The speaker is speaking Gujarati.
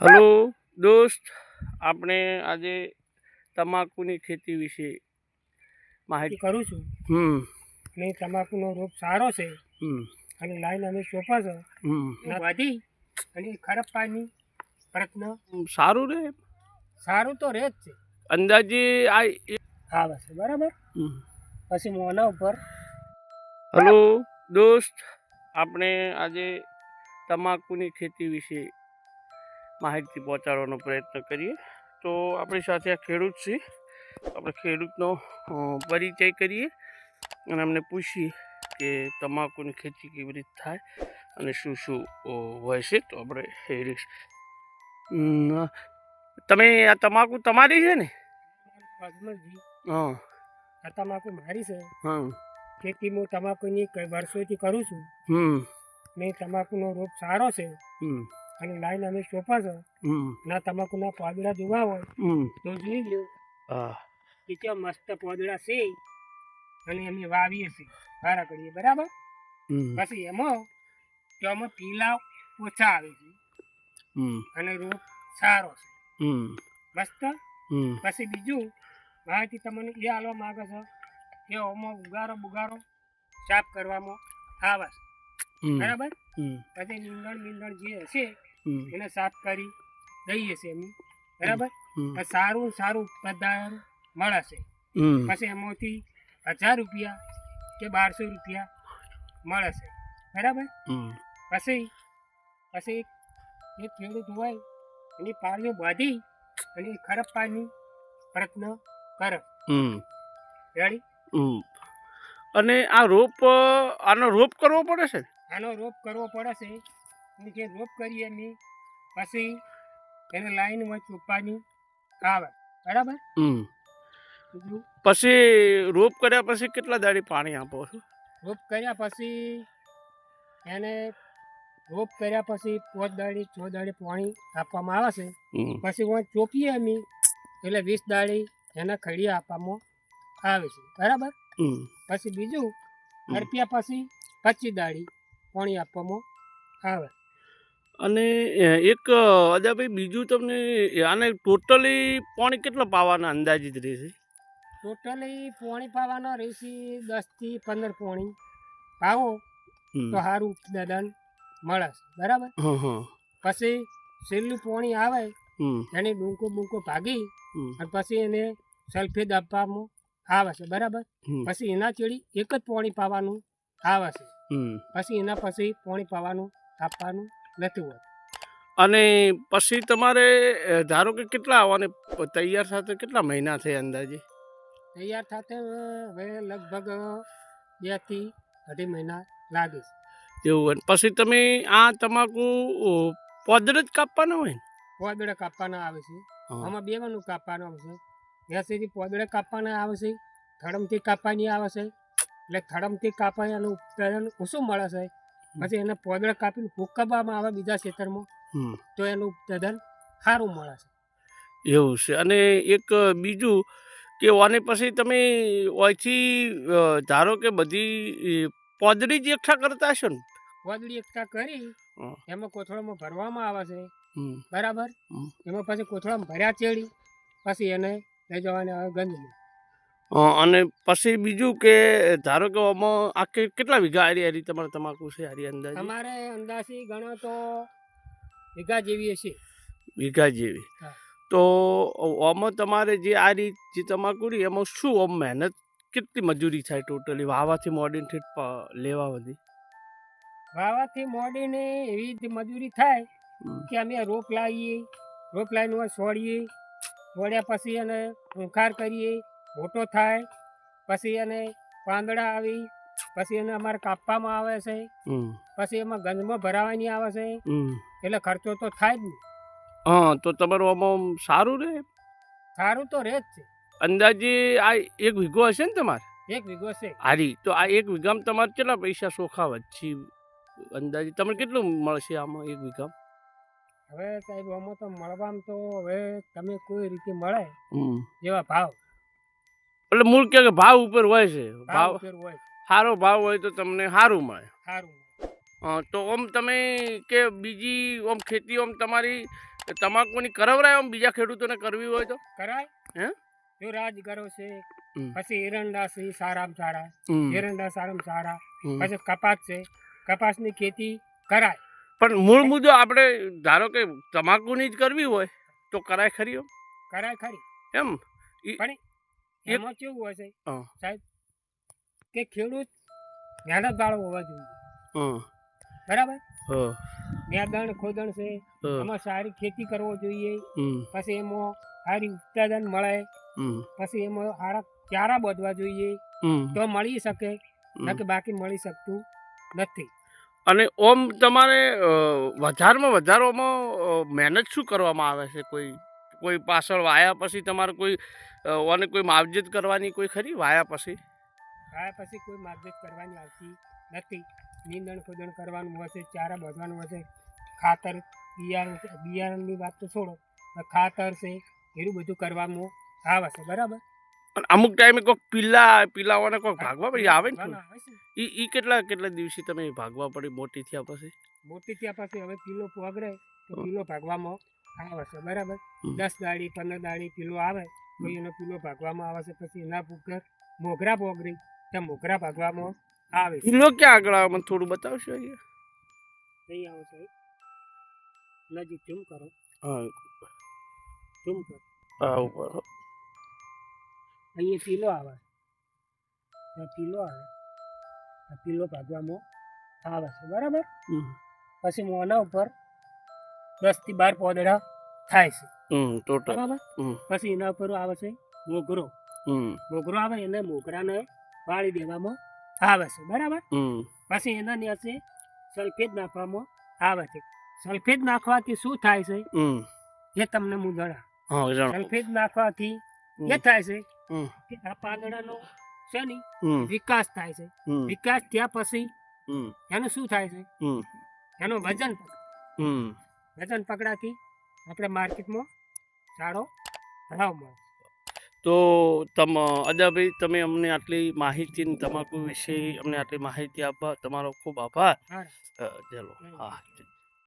हेलो दोस्त, આપણે આજે તમાકુની ખેતી વિશે માહિતી કરું છું અને તમાકુનો રોપ સારો છે અને લાઈન અમે ચોપા છે વધી અને ખરાબ પાણી પ્રયત્ન સારું રહે. સારું તો રહે જ છે. અંદાજે આ આવે છે બરાબર. પછી મોના ઉપર હેલો દોસ્ત, આપણે આજે તમાકુની ખેતી વિશે માહિતી પહોંચાડવાનો પ્રયત્ન કરીએ. તો આપણી સાથે આ ખેડૂત છે, આપણે ખેડૂતનો પરિચય કરીએ અને અમને પૂછીએ કે તમાકુની ખેતી કેવી રીતે થાય અને શું શું હોય છે. તો આપણે તમે આ તમાકુ તમારી છે ને? હા, આ તમાકુ મારી છે. હા, ખેતી હું તમાકુની વર્ષોથી કરું છું ને તમાકુનો રોપ સારો છે અને લાઈન અમે ચોપા છે. ના તમાકુના પોદડા જોવા હોય તો જોઈ લો. કે કેવા મસ્ત પોદડા છે અને અમે વાવીએ છીએ સારા કરીએ બરાબર. પછી એમાં પીલા ઓછા આવે છે અને રોપ સારો છે મસ્ત. પછી બીજું માહિતી તમને એ આલવા માંગે છે કે આમાં ઉગારો સાફ કરવામાં આવે છે બરાબર. પછી નીંદણ જે હશે એને સાફ કરી દઈએ છીએ અમે બરાબર. સારું ઉત્પાદન મળે છે. પછી એમાંથી 1000 રૂપિયા કે 1200 રૂપિયા મળે છે બરાબર. પછી એક ખેડૂત હોય એની પાણીઓ બાંધી અને ખરાબ પાણી પ્રયત્ન કરે રેડી. અને આ રોપ આનો રોપ કરવો પડે છે? આનો રોપ કરવો પડે છે. અને જે રોપ કરીએ અમે પછી એને લાઈનમાં ચોપાની આવે બરાબર. પછી રોપ કર્યા પછી કેટલા દાડી પાણી આપો છો? રોપ કર્યા પછી એને 5 દાડી 6 દાડી પાણી આપવામાં આવે છે. પછી ચોપીએ અમે એટલે 20 દાડી એને ખડી આપવામાં આવે છે બરાબર. પછી બીજું રૂપિયા પછી 25 દાડી પાણી આપવામાં આવે. અને એક અદાભાઈ બીજું તમને આને ટોટલી પાણી કેટલા પાવાના અંદાજિત રહેશે? ટોટલી પાણી પાવાનો રહેશે 10 થી 15 પાણી પાવો તો સારું ઉત્પાદન મળે છે બરાબર. પછી છેલ્લું પાણી આવે એને ડૂંકો ભાગી અને પછી એને સલ્ફેટ આપવામાં આવે છે બરાબર. પછી એના ચેડી એક જ પાણી પાવાનું આવે છે. પછી એના પછી પાણી પાવાનું આપવાનું નથી હોતું. અને પછી તમારે ધારો કે કેટલા આવવાને તૈયાર સાથે કેટલા મહિના થઈ અંદાજે? તૈયાર થતે હવે લગભગ 2 થી 2.5 મહિના લાગે છે. એવું. પછી તમે આ તમાકુ પોદળ જ કાપવાના હોય ને? પોદળે કાપવાના આવે છે. આમાં બેવાનું કાપવાનું આવે છે. ત્યાંથી પોદળે કાપવાના આવે છે, થડમથી કાપવાની આવે છે. એટલે થડમથી કાપાય એનું ઉત્પાદન ઓછું મળે છે. પછી એને પોદળે કાપીને ફૂંકવામાં આવે બીજા ખેતરમાં તો એનું ઉત્પાદન સારું મળે છે. એવું છે. અને એક બીજું કે આને પછી તમે ઓયથી ધારો કે બધી પોદળી જ એકઠા કરતા હશો ને? પોદળી એકઠા કરી એમાં કોથળામાં ભરવામાં આવે છે બરાબર. એમાં પછી કોથળામાં ભર્યા ચેડી પછી એને લઈ જવાને આવે ગંજમાં. અને પછી બીજું કે ધારો કે આમાં આખી કેટલા વીઘા હારી તમારે તમાકુ છે હારી અંદાજ? અમારે અંદાજી ગણો તો વીઘા જેવી હશે. વીઘા જેવી. તો આમાં તમારે જે આ રીત જે તમાકુ રહી એમાં શું આમ મહેનત કેટલી મજૂરી થાય ટોટલી વાવાથી મોડીને લેવા બધી? વાવાથી મોડીને એવી રીતે મજૂરી થાય કે અમે રોપ લાવીને છોડ્યા પછી એને ઉંખાર કરીએ, મોટો થાય પછી એને પાંદડા આવી પછી એને અમારે કાપવામાં આવે છે. પછી એમાં ગંજમાં ભરાવાની આવે છે. એટલે ખર્ચો તો થાય જ ને. હા, તો તમારું આમાં સારું રહે? સારું તો રહે જ છે. અંદાજે આ 1 વીઘો હશે ને તમારે? 1 વીઘો છે હારી. તો આ 1 વીઘામાં તમારે કેટલા પૈસા સોખા વધશે અંદાજે? તમને કેટલું મળશે આમાં 1 વીઘામાં? હવે સાહેબ આમાં તો મળવામાં તો હવે તમે કોઈ રીતે મળે જેવા ભાવ. એટલે મૂળ કે ભાવ ઉપર હોય છે. ભાવ હોય સારો ભાવ હોય તો તમને સારું મળે. સારું. તો આમ તમે કે બીજી આમ ખેતી આમ તમારી તમાકુની કરવરાય આમ બીજા ખેડૂતોને કરવી હોય તો કરાય. હે જો રાજગરો છે, હમ. પછી એરંડા છે સારામાં સારા, હમ. એરંડા સારામાં સારા, હમ. પછી કપાસ છે, કપાસની ખેતી કરાય. પણ મૂળ મુદ્દો આપણે ધારો કે તમાકુની જ કરવી હોય તો કરાય ખરી આમ? કરાય ખરી. એમ પણ એમાં કેવું હોય છે હા. સાહેબ કે ખેડૂત મહેનત વાળો હોવા જોઈએ. હા. બરાબર. હા. મેદાન ખોદણ છે, હા. એમાં સારી ખેતી કરવો જોઈએ. હમ. પછી એમાં સારી ઉત્પાદન મળે, હમ. પછી એમાં સારા ચારા બાંધવા જોઈએ હમ. તો મળી શકે, નકે બાકી મળી શકતું નથી. અને ઓમ તમારે વધારમાં વધારોમાં મહેનત શું કરવામાં આવે છે? કોઈ પાછળ વાયા પછી તમારે કોઈ ઓને કોઈ માવજત કરવાની કોઈ ખરી વાયા પછી? આ પછી કોઈ માગજત કરવાની આવતી નથી. નીંદણ ખોદણ કરવાનું હશે, ચારા બાંધવાનું હશે, ખાતર બિયારણની વાત તો છોડો, ખાતર છે એવું બધું કરવામાં આવે છે. બરાબર. અને અમુક ટાઈમે કોઈક પીલાઓને કોઈક ભાગવા પડી આવે ને એ કેટલા દિવસે તમે ભાગવા પડી મોટી થયા પછી? મોટી થયા પછી હવે પીલો પગડે તો પીલો ભાગવામાં આવે છે. બરાબર. 10 દાડી 15 દાડી પીલો આવે તો એનો પીલો ભાગવામાં આવે છે. પછી એના ઉપર મોગરા પોગરી ત્યાં મોગરા ભાગવામાં આવે છે. પીલો ક્યાં આગળ આવે મને થોડું બતાવશો અહીંયા? નહીં આવે છે. નજીક ઝૂમ કરો. હા. ઝૂમ કરો. હા ઉપર અહીંયા પીલો આવે, પીલો આવે, પીલો ભાગવામાં આવે છે. બરાબર. પછી મોના ઉપર 10 થી 12 પોદડા થાય છે. ટોટલ. બરાબર. પછી એના ઉપર આવે છે મોગરો. મોગરો આવે એને મોગરાને વાળી દેવામાં આવે છે. બરાબર. પછી એના નીચે સલ્ફેટ નાખવામાં આવે છે. સલ્ફેટ નાખવાથી શું થાય છે એ તમને હું જણાવું. સલ્ફેટ નાખવાથી એ થાય છે કે આ પાંદડાનો છે ને વિકાસ થાય છે. વિકાસ થયા પછી એનું શું થાય છે? એનું વજન પકડાથી આપણે માર્કેટમાં સારો ભાવ મળે. તો અદાભાઈ તમે અમને આટલી માહિતી તમાકુ વિશે અમને આટલી માહિતી આપવા તમારો ખૂબ આભાર. ચલો. હા.